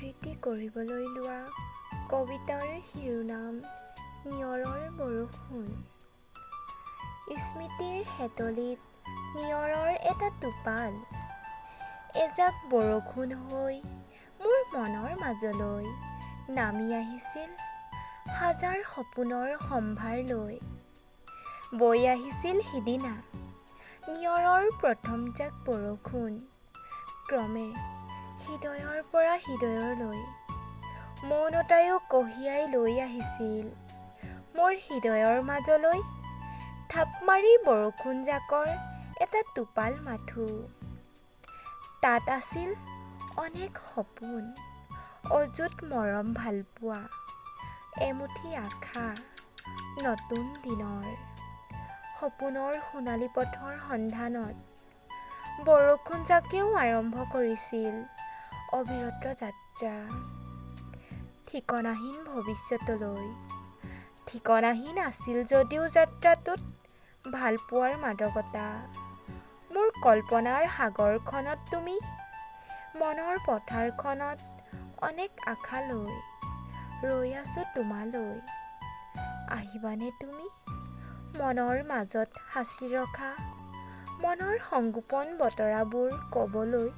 আবৃত্তি কৰিবলৈ লোৱা কবিতাৰ শিৰোনাম নিয়ৰৰ বৰষুণ। স্মৃতিৰ হেতলিত নিয়ৰৰ এটা টোপাল, এজাক বৰষুণ হৈ মোৰ মনৰ মাজলৈ নামি আহিছিল হাজাৰ সপোনৰ সম্ভাৰ লৈ। বৈ আহিছিল সিদিনা নিয়ৰৰ প্ৰথম জাক বৰষুণ, ক্ৰমে হৃদয়ৰ পৰা হৃদয়লৈ মৌনতায়ো কঢ়িয়াই লৈ আহিছিল মোৰ হৃদয়ৰ মাজলৈ থাপ মাৰি বৰষুণ জাকৰ এটা টোপাল মাথো। তাত আছিল অনেক সপোন, অযুত মৰম ভালপোৱা, এমুঠি আশা নতুন দিনৰ। সপোনৰ সোণালী পথৰ সন্ধানত বৰষুণ জাকেও আৰম্ভ কৰিছিল অবিৰত যাত্ৰা। ঠিকনাহীন ভৱিষ্যতলৈ, ঠিকনাহীন আছিল যদিও যাত্ৰাটোত ভালপোৱাৰ মাদকতা। মোৰ কল্পনাৰ সাগৰখনত তুমি, মনৰ পথাৰখনত অনেক আশা লৈ ৰৈ আছো তোমালৈ। আহিবানে তুমি মনৰ মাজত সাঁচি ৰখা মনৰ সংগোপন বতৰাবোৰ কবলৈ।